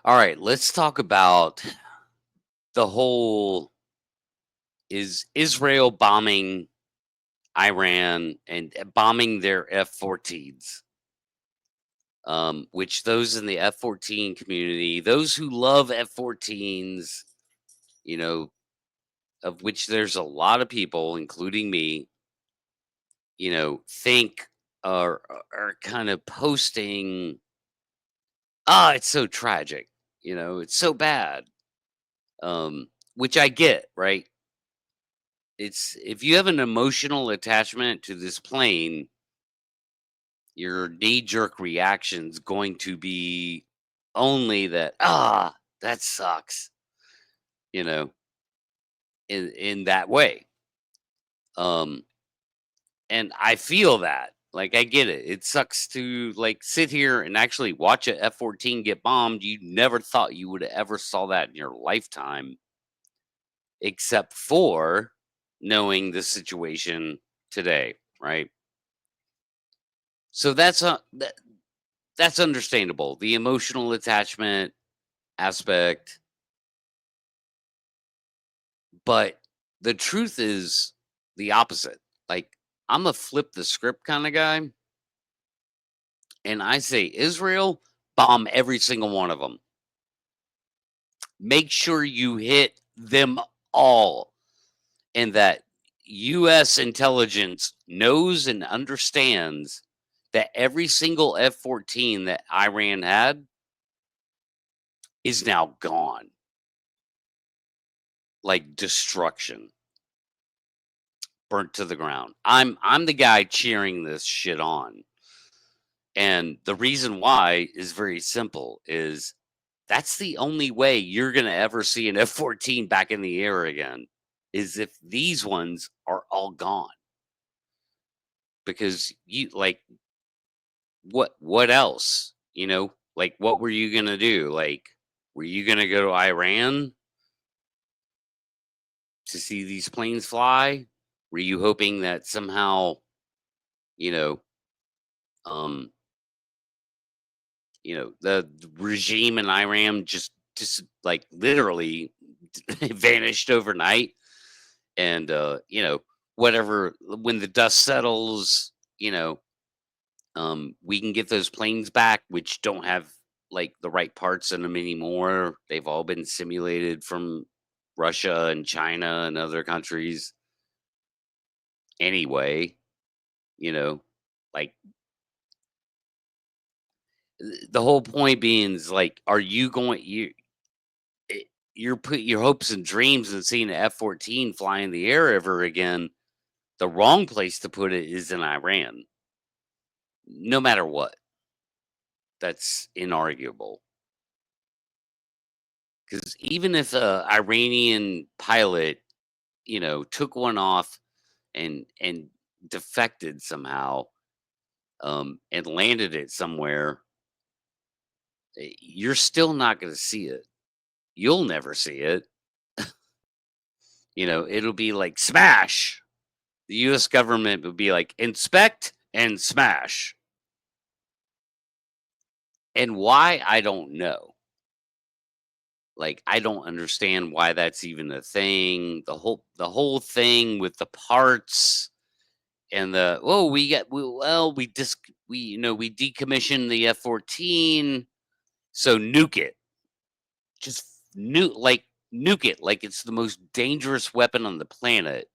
All right, let's talk about the whole is Israel bombing Iran and bombing their F-14s. Which those in the F-14 community, those who love F-14s, you know, of which there's a lot of people, including me, think are kind of posting, ah, it's so tragic, it's so bad. Which I get, right? It's if you have an emotional attachment to this plane, your knee-jerk reaction's going to be only that, ah, that sucks, you know, in that way. Um, and I feel that. Like I get it. It sucks to like sit here and actually watch a F-14 get bombed. You never thought you would have ever saw that in your lifetime, except for knowing the situation today, right? So that's understandable. The emotional attachment aspect, but the truth is the opposite. Like I'm a flip the script kind of guy, and I say Israel bomb every single one of them. Make sure you hit them all, and that US intelligence knows and understands that every single F-14 that Iran had is now gone. Like destruction, burnt to the ground. I'm the guy cheering this shit on. And the reason why is very simple is that's the only way you're going to ever see an F-14 back in the air again is if these ones are all gone. Because you like what else? Like what were you going to do? Like were you going to go to Iran to see these planes fly? Were you hoping that somehow, you know, um the regime in Iran just like literally vanished overnight, and whatever, when the dust settles, we can get those planes back, which don't have like the right parts in them anymore. They've all been simulated from Russia and China and other countries anyway. you know like the whole point being is like, are you going it- you're put your hopes and dreams in seeing an F-14 fly in the air ever again. The wrong place to put it is in Iran. No matter what, that's inarguable. Because even if a Iranian pilot, took one off and defected somehow, and landed it somewhere, you're still not going to see it. You'll never see it. It'll be like smash. The US government would be like, "Inspect and smash." And why, I don't know. Like, I don't understand why that's even a thing. The whole thing with the parts and "Oh, we decommissioned the F-14, so nuke it." Just nuke it like it's the most dangerous weapon on the planet.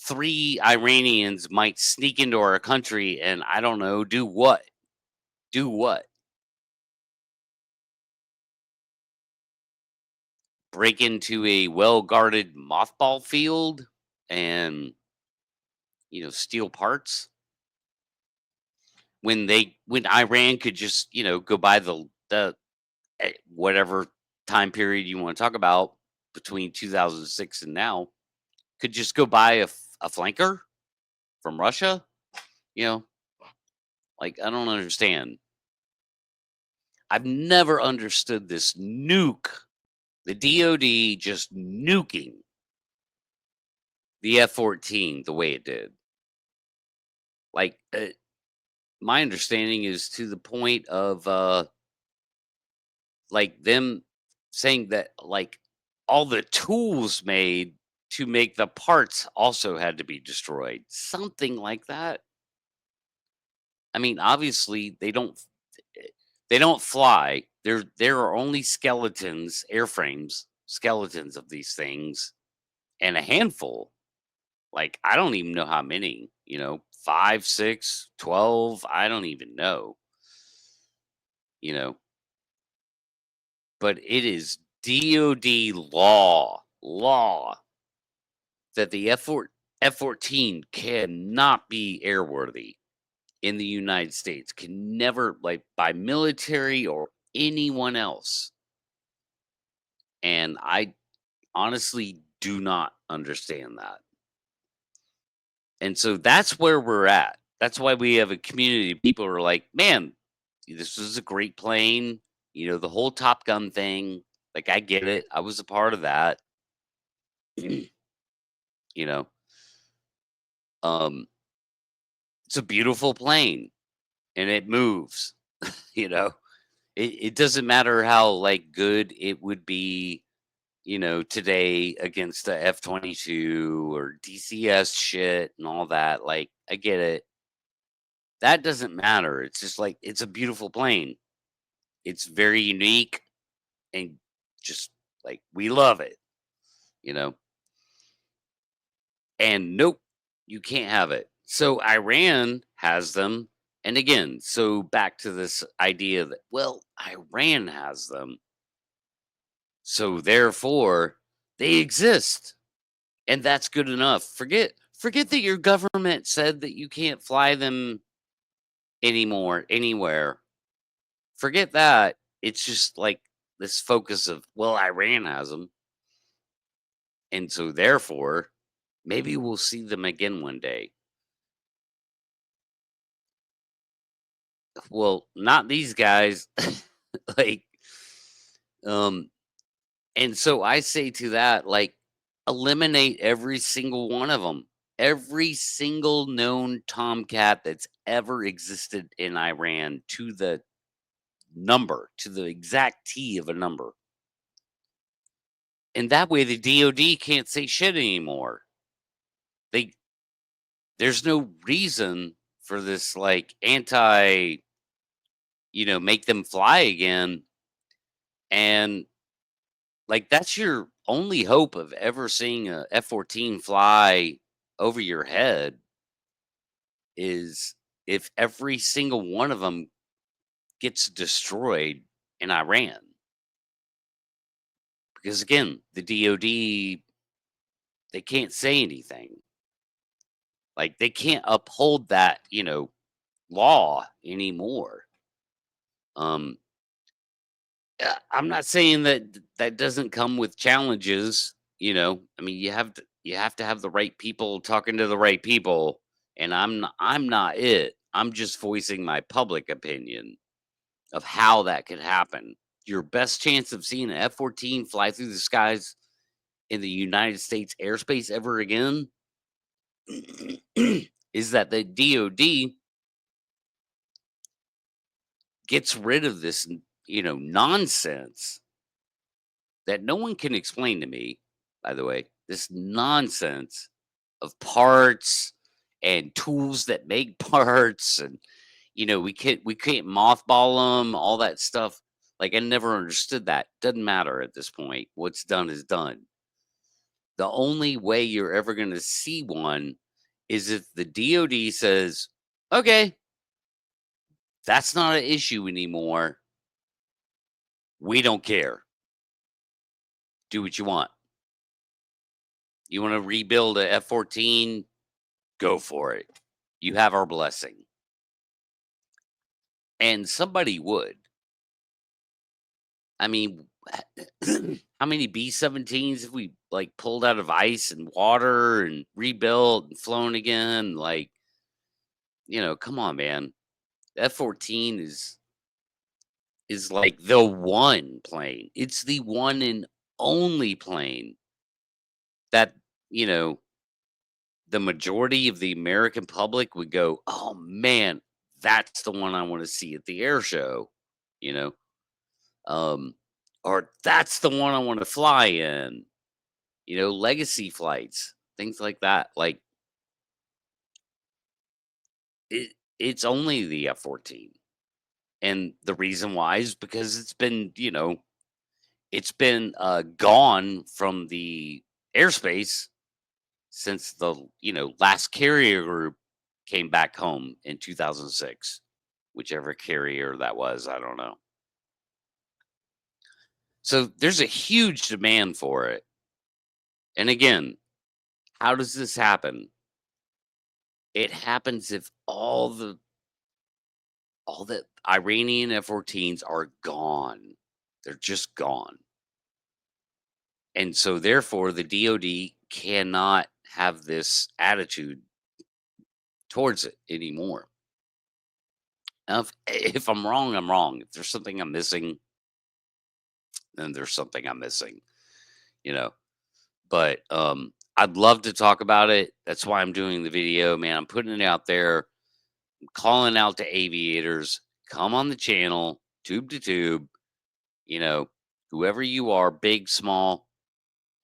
Three Iranians might sneak into our country and, I don't know, do what? Do what? Break into a well-guarded mothball field and, steal parts when Iran could just, go by the whatever time period you want to talk about between 2006 and now, could just go buy a flanker from Russia, you know? Like, I don't understand. I've never understood this nuke, the DoD just nuking the F-14 the way it did. Like, my understanding is to the point of, like them saying that like all the tools made to make the parts also had to be destroyed. Something like that. I mean, obviously they don't fly. There are only skeletons, airframes, skeletons of these things, and a handful. Like I don't even know how many, 5, 6, 12, I don't even know, you know, but it is DOD law that the F-14 cannot be airworthy in the United States, can never, like, by military or anyone else. And I honestly do not understand that. And so that's where we're at. That's why we have a community. People are like, man, this was a great plane. The whole Top Gun thing. Like, I get it. I was a part of that. you know, um, it's a beautiful plane and it moves. you know, it doesn't matter how like good it would be, today against the F-22 or DCS shit and all that. Like, I get it. That doesn't matter. It's just like it's a beautiful plane. It's very unique and just like we love it, you know. And nope, you can't have it. So Iran has them. And again, so back to this idea that, well, Iran has them. So therefore, they exist. And that's good enough. Forget that your government said that you can't fly them anymore anywhere. Forget that. It's just like this focus of, well, Iran has them. And so therefore, maybe we'll see them again one day. Well, not these guys. like, um, and so I say to that, like, eliminate every single one of them. Every single known Tomcat that's ever existed in Iran to the number, to the exact T of a number. And that way the DOD can't say shit anymore. They There's no reason for this like anti, make them fly again. And like that's your only hope of ever seeing a F-14 fly over your head is if every single one of them gets destroyed in Iran. Because again, the DOD, they can't say anything. Like they can't uphold that, law anymore. Um I'm not saying that that doesn't come with challenges, I mean, you have to have the right people talking to the right people, and I'm not it. I'm just voicing my public opinion of how that could happen. Your best chance of seeing an F-14 fly through the skies in the United States airspace ever again is that the DOD gets rid of this, nonsense that no one can explain to me, by the way, this nonsense of parts and tools that make parts and we can't mothball them, all that stuff. Like I never understood that. Doesn't matter at this point. What's done is done. The only way you're ever going to see one is if the DOD says, "Okay, that's not an issue anymore. We don't care. Do what you want. You want to rebuild a F-14? Go for it. You have our blessing." And somebody would. I mean, how many B-17s have we like pulled out of ice and water and rebuilt and flown again? Like, come on, man. F-14 is like the one plane. It's the one and only plane that, you know, the majority of the American public would go, "Oh man, that's the one I want to see at the air show." You know? or that's the one I want to fly in. Legacy flights, things like that. Like it's only the F-14. And the reason why is because it's been gone from the airspace since the last carrier group came back home in 2006, whichever carrier that was, I don't know. So there's a huge demand for it. And again, how does this happen? It happens if all the Iranian F-14s are gone. They're just gone. And so therefore the DoD cannot have this attitude towards it anymore. Now, if I'm wrong, I'm wrong. If there's something I'm missing, then there's something I'm missing, you know. But I'd love to talk about it. That's why I'm doing the video, man. I'm putting it out there. I'm calling out to aviators. Come on the channel, tube to tube, you know, whoever you are, big, small,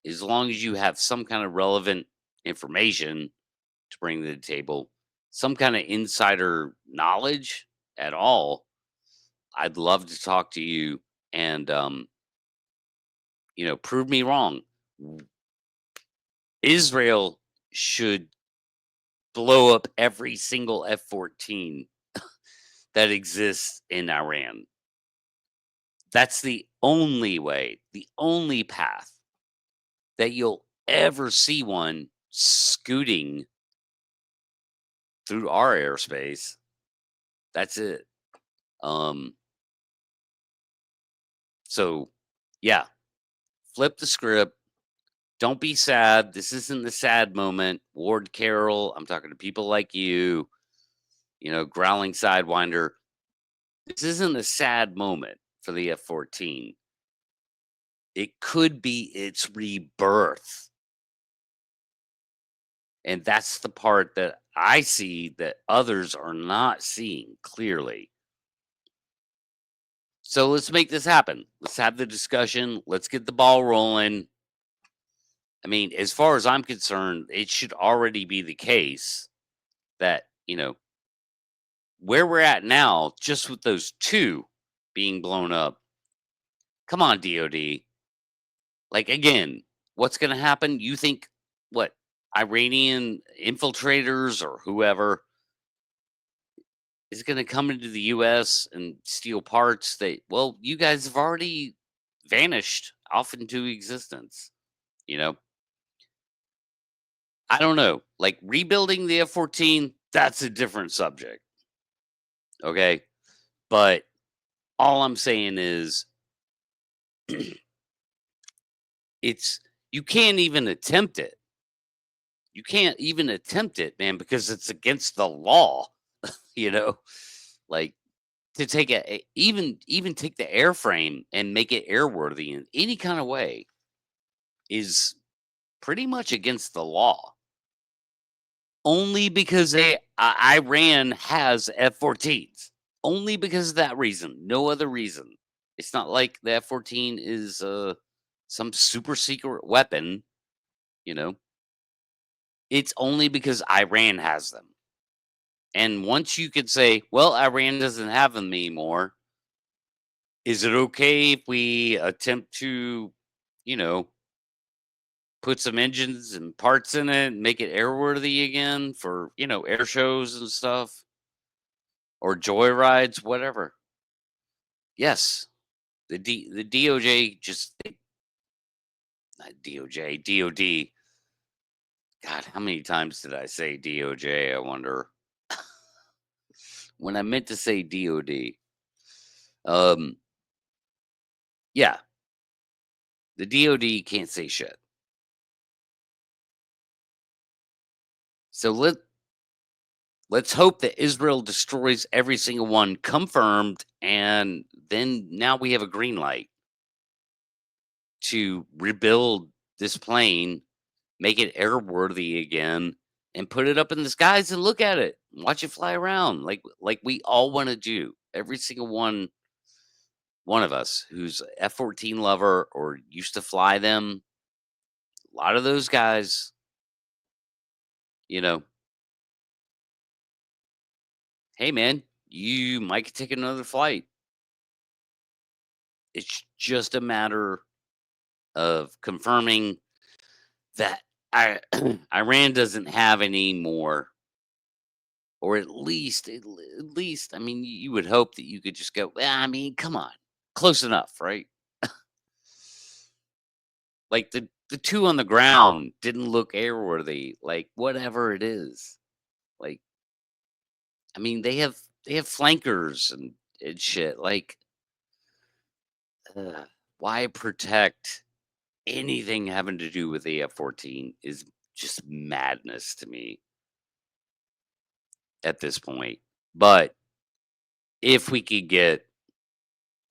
as long as you have some kind of relevant information to bring to the table, some kind of insider knowledge at all, I'd love to talk to you and prove me wrong. Israel should blow up every single F-14 that exists in Iran. That's the only way, the only path that you'll ever see one scooting through our airspace. That's it. Um, so yeah, flip the script. Don't be sad. This isn't the sad moment. Ward Carroll, I'm talking to people like you, growling sidewinder. This isn't a sad moment for the F-14. It could be its rebirth. And that's the part that I see that others are not seeing clearly. So let's make this happen. Let's have the discussion. Let's get the ball rolling. I mean, as far as I'm concerned, it should already be the case that, where we're at now, just with those two being blown up. Come on, DOD. Like, again, what's going to happen? You think what? Iranian infiltrators or whoever is going to come into the US and steal parts that, well, you guys have already vanished off into existence. You know, I don't know. Like rebuilding the F-14, that's a different subject. Okay. But all I'm saying is it's, you can't even attempt it. You can't even attempt it, man, because it's against the law, you know, like to take even take the airframe and make it airworthy in any kind of way is pretty much against the law. Only because Iran has F-14s. Only because of that reason. No other reason. It's not like the F-14 is some super secret weapon, you know. It's only because Iran has them. And once you could say, well, Iran doesn't have them anymore, is it okay if we attempt to, you know, put some engines and parts in it and make it airworthy again for, air shows and stuff or joyrides, whatever? Yes. The DOJ just not DOJ, DOD. God, how many times did I say DOJ? I wonder. When I meant to say DOD. Um yeah, the DOD can't say shit. So let's hope that Israel destroys every single one confirmed, and then now we have a green light to rebuild this plane, make it airworthy again, and put it up in the skies and look at it, watch it fly around like we all want to do. Every single one one of us who's a F-14 lover or used to fly them, a lot of those guys, you know, hey man, you might take another flight. It's just a matter of confirming that I, Iran doesn't have any more, or at least, I mean, you would hope that you could just go. "Well, I mean, come on, close enough, right?" Like the two on the ground didn't look airworthy. Like whatever it is, like I mean, they have flankers and shit. Like, why protect anything having to do with the F-14 is just madness to me at this point. But if we could get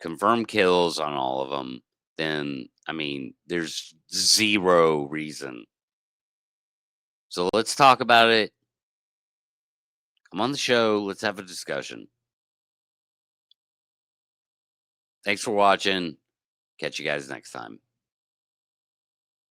confirmed kills on all of them, then I mean, there's zero reason. So let's talk about it. Come on the show. Let's have a discussion. Thanks for watching. Catch you guys next time.